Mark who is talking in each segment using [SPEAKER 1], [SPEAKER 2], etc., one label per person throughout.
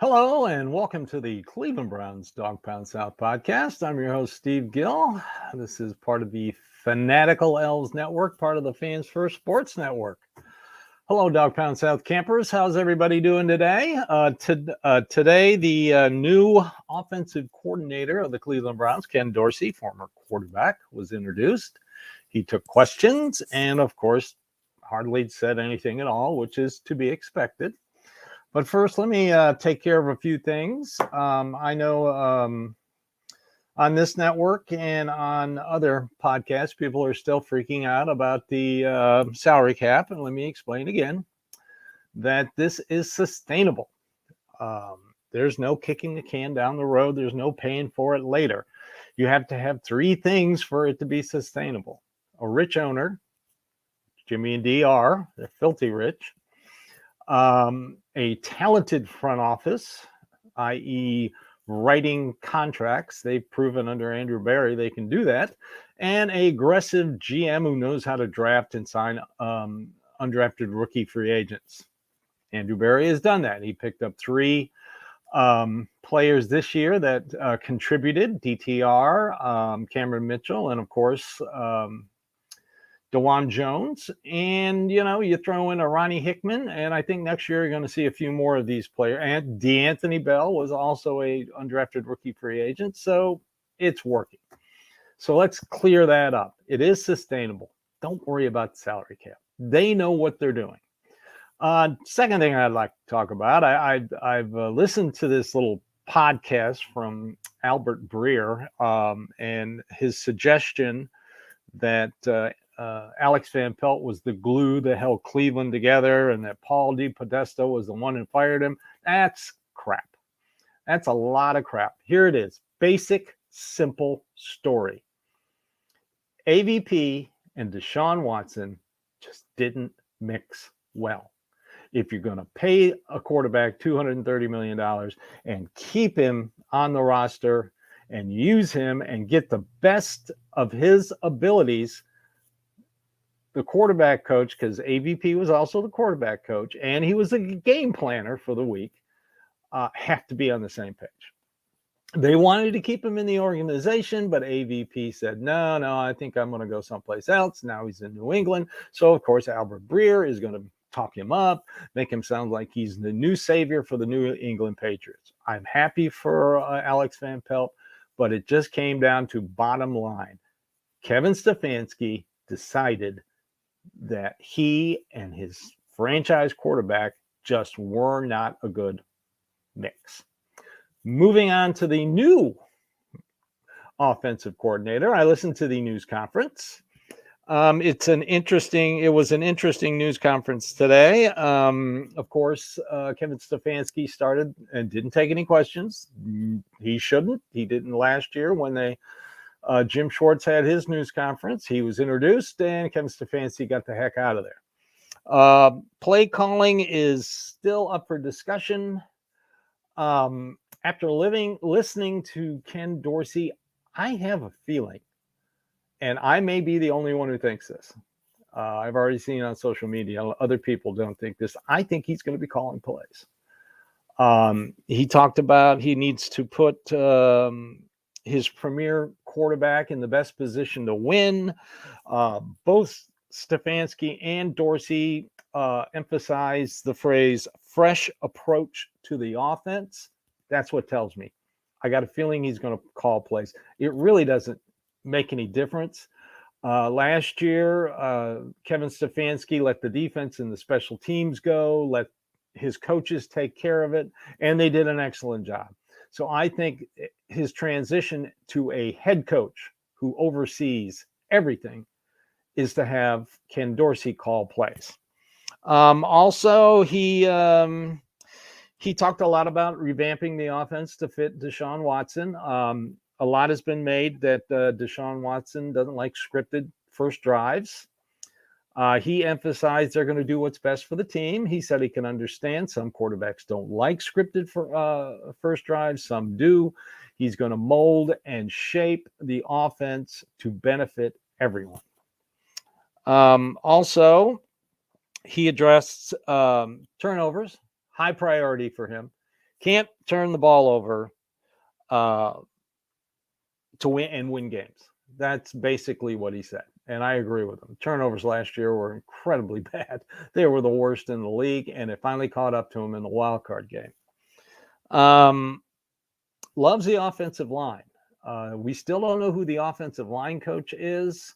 [SPEAKER 1] Hello and welcome to the Cleveland Browns Dawgpound South podcast. I'm your host, Steve Gill. This is part of the Fanatical Elves Network, part of the Fans First Sports Network. Hello, Dawgpound South campers. How's everybody doing today? Today, the new offensive coordinator of the Cleveland Browns, Ken Dorsey, former quarterback, was introduced. He took questions and, of course, hardly said anything at all, which is to be expected. But first, let me take care of a few things. I know on this network and on other podcasts, people are still freaking out about the salary cap. And let me explain again that this is sustainable. There's no kicking the can down the road. There's no paying for it later. You have to have three things for it to be sustainable. A rich owner, Jimmy and D are, they're filthy rich. A talented front office, i.e. writing contracts. They've proven under Andrew Berry they can do that. And an aggressive GM who knows how to draft and sign undrafted rookie free agents. Andrew Berry has done that. He picked up three players this year that contributed, DTR, Cameron Mitchell, and of course, DeJuan Jones, and you throw in a Ronnie Hickman, and I think next year you're going to see a few more of these players. And D'Anthony Bell was also a undrafted rookie free agent, so it's working. So let's clear that up. It is sustainable. Don't worry about the salary cap. They know what they're doing. Second thing I'd like to talk about, I've listened to this little podcast from Albert Breer and his suggestion that Alex Van Pelt was the glue that held Cleveland together and that Paul DePodesta was the one who fired him. That's crap. That's a lot of crap. Here it is. Basic, simple story. AVP and Deshaun Watson just didn't mix well. If you're going to pay a quarterback $230 million and keep him on the roster and use him and get the best of his abilities, the quarterback coach, because AVP was also the quarterback coach, and he was a game planner for the week, have to be on the same page. They wanted to keep him in the organization, but AVP said, no, I think I'm going to go someplace else. Now he's in New England. So, of course, Albert Breer is going to talk him up, make him sound like he's the new savior for the New England Patriots. I'm happy for Alex Van Pelt, but it just came down to bottom line. Kevin Stefanski decided that he and his franchise quarterback just were not a good mix. Moving on to the new offensive coordinator, I listened to the news conference. It was an interesting news conference today. Of course, Kevin Stefanski started and didn't take any questions. He shouldn't. He didn't last year when Jim Schwartz had his news conference. He was introduced, and Kevin Stefanski got the heck out of there. Play calling is still up for discussion. After listening to Ken Dorsey, I have a feeling, and I may be the only one who thinks this. I've already seen on social media, other people don't think this. I think he's going to be calling plays. He talked about he needs to put his premier quarterback in the best position to win. Both Stefanski and Dorsey emphasize the phrase fresh approach to the offense. That's what tells me. I got a feeling he's going to call plays. It really doesn't make any difference. Last year, Kevin Stefanski let the defense and the special teams go, let his coaches take care of it, and they did an excellent job. So I think his transition to a head coach who oversees everything is to have Ken Dorsey call plays. Also, he talked a lot about revamping the offense to fit Deshaun Watson. A lot has been made that Deshaun Watson doesn't like scripted first drives. He emphasized they're going to do what's best for the team. He said he can understand some quarterbacks don't like scripted for first drives. Some do. He's going to mold and shape the offense to benefit everyone. Also, he addressed turnovers, high priority for him. Can't turn the ball over to win games. That's basically what he said. And I agree with him. Turnovers last year were incredibly bad. They were the worst in the league, and it finally caught up to him in the wild card game. Loves the offensive line. We still don't know who the offensive line coach is.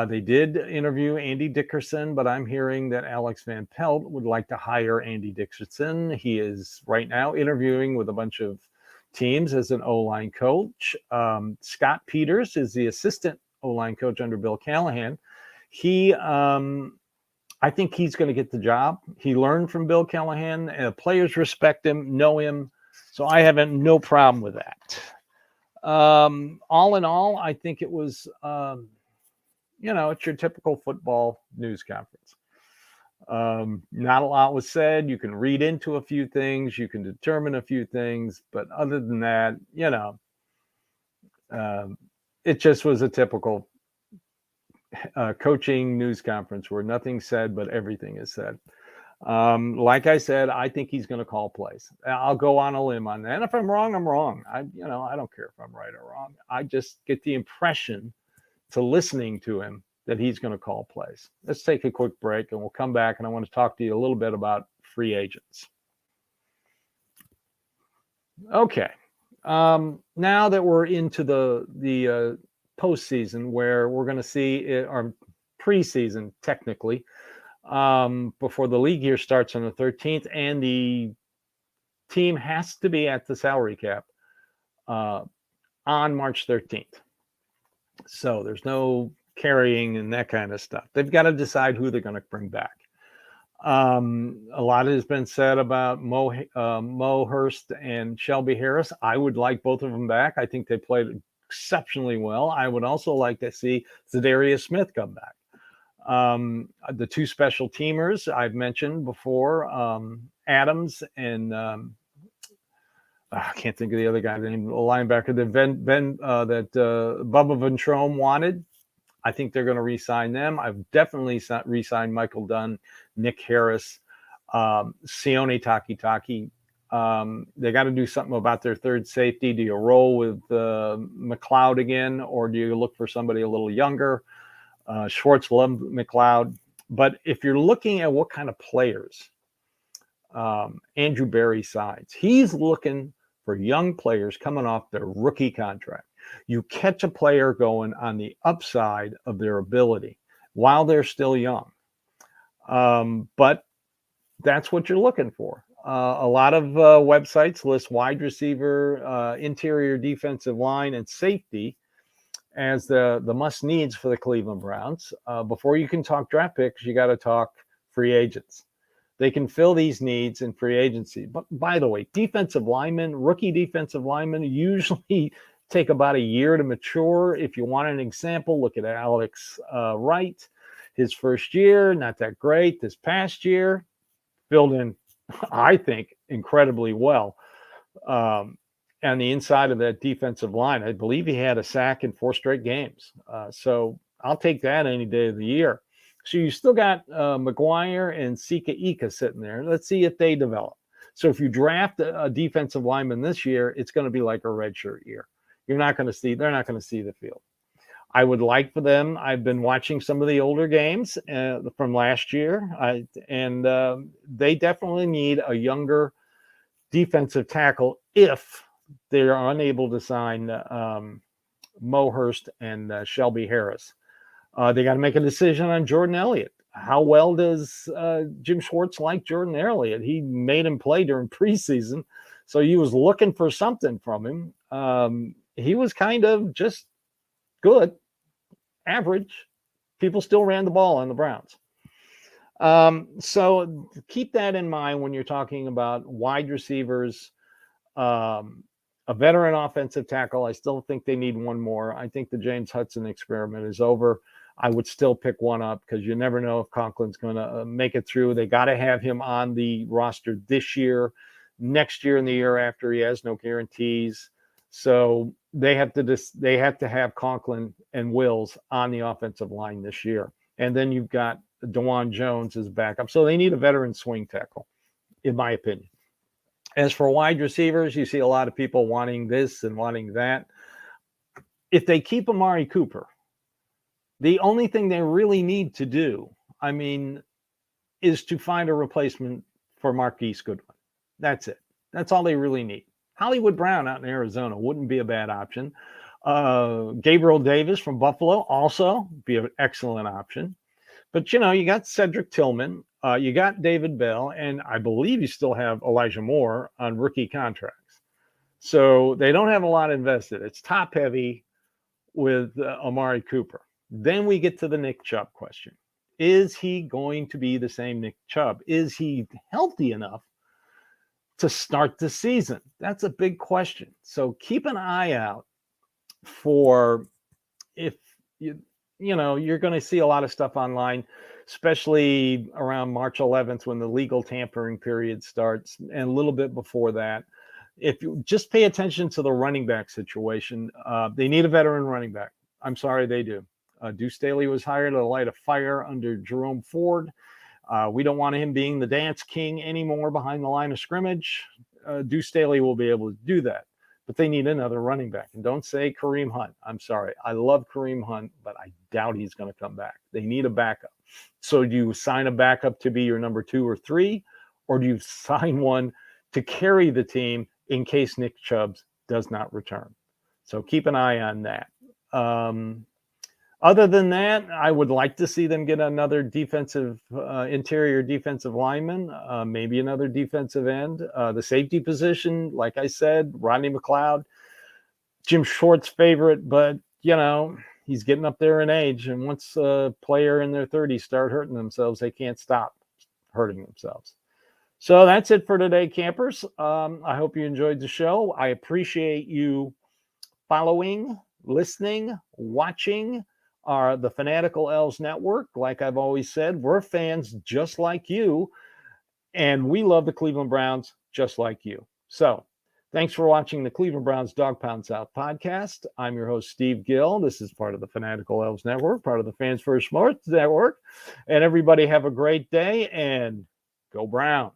[SPEAKER 1] They did interview Andy Dickerson, but I'm hearing that Alex Van Pelt would like to hire Andy Dickerson. He is right now interviewing with a bunch of teams as an O-line coach. Scott Peters is the assistant O-line coach under Bill Callahan. I think he's going to get the job. He learned from Bill Callahan. Players respect him, know him. So I have no problem with that. All in all, I think it was, it's your typical football news conference. Not a lot was said. You can read into a few things. You can determine a few things. But other than that, it just was a typical coaching news conference where nothing's said, but everything is said. Like I said, I think he's going to call plays. I'll go on a limb on that. And if I'm wrong, I'm wrong. I don't care if I'm right or wrong. I just get the impression to listening to him that he's going to call plays. Let's take a quick break and we'll come back, and I want to talk to you a little bit about free agents. Okay. Now that we're into the postseason, where we're going to see our preseason technically, before the league year starts on the 13th, and the team has to be at the salary cap on March 13th. So there's no carrying and that kind of stuff. They've got to decide who they're going to bring back. A lot has been said about Mo Hurst and Shelby Harris. I would like both of them back. I think they played exceptionally well. I would also like to see Zadarius Smith come back. The two special teamers I've mentioned before, Adams and I can't think of the other guy named linebacker that Bubba Ventrome wanted. I think they're going to re-sign them. I've definitely re-signed Michael Dunn, Nick Harris, Sione Takitaki. They got to do something about their third safety. Do you roll with McLeod again, or do you look for somebody a little younger? Schwartz loved McLeod. But if you're looking at what kind of players Andrew Berry signs, he's looking for young players coming off their rookie contract. You catch a player going on the upside of their ability while they're still young. But that's what you're looking for. A lot of websites list wide receiver, interior defensive line, and safety as the must needs for the Cleveland Browns. Before you can talk draft picks, you got to talk free agents. They can fill these needs in free agency. But by the way, rookie defensive linemen usually take about a year to mature. If you want an example, look at Alex Wright. His first year, not that great. This past year, filled in, I think, incredibly well. On the inside of that defensive line, I believe he had a sack in 4 straight games. So I'll take that any day of the year. So you still got McGuire and Sika Ika sitting there. Let's see if they develop. So if you draft a defensive lineman this year, it's going to be like a redshirt year. They're not going to see the field. I would like for them. I've been watching some of the older games from last year, and they definitely need a younger defensive tackle if they are unable to sign Mo Hurst and Shelby Harris. They got to make a decision on Jordan Elliott. How well does Jim Schwartz like Jordan Elliott? He made him play during preseason, so he was looking for something from him. He was kind of just good, average. People still ran the ball on the Browns. So keep that in mind when you're talking about wide receivers, a veteran offensive tackle. I still think they need one more. I think the James Hudson experiment is over. I would still pick one up because you never know if Conklin's going to make it through. They got to have him on the roster this year. Next year and the year after, he has no guarantees. So they have to have Conklin and Wills on the offensive line this year. And then you've got DeJuan Jones as backup. So they need a veteran swing tackle, in my opinion. As for wide receivers, you see a lot of people wanting this and wanting that. If they keep Amari Cooper, the only thing they really need to do, I mean, is to find a replacement for Marquise Goodwin. That's it. That's all they really need. Hollywood Brown out in Arizona wouldn't be a bad option. Gabriel Davis from Buffalo also be an excellent option. But, you know, you got Cedric Tillman, you got David Bell, and I believe you still have Elijah Moore on rookie contracts. So they don't have a lot invested. It's top heavy with Amari Cooper. Then we get to the Nick Chubb question. Is he going to be the same Nick Chubb? Is he healthy enough to start the season? That's a big question. So keep an eye out for, if you're going to see a lot of stuff online, especially around March 11th when the legal tampering period starts, and a little bit before that. If you just pay attention to the running back situation, they need a veteran running back. I'm sorry, they do. Deuce Staley was hired to light a fire under Jerome Ford. We don't want him being the dance king anymore behind the line of scrimmage. Deuce Staley will be able to do that, but they need another running back. And don't say Kareem Hunt. I'm sorry. I love Kareem Hunt, but I doubt he's going to come back. They need a backup. So do you sign a backup to be your number 2 or 3, or do you sign one to carry the team in case Nick Chubb does not return? So keep an eye on that. Other than that, I would like to see them get another interior defensive lineman, maybe another defensive end. The safety position, like I said, Rodney McLeod, Jim Short's favorite, but, he's getting up there in age. And once a player in their 30s start hurting themselves, they can't stop hurting themselves. So that's it for today, campers. I hope you enjoyed the show. I appreciate you following, listening, watching the Fanatical Elves Network. Like I've always said, we're fans just like you, and we love the Cleveland Browns just like you. So thanks for watching the Cleveland Browns Dawgpound South podcast. I'm your host, Steve Gill. This is part of the Fanatical Elves Network, part of the Fans First Sports Network. And everybody have a great day, and go Browns.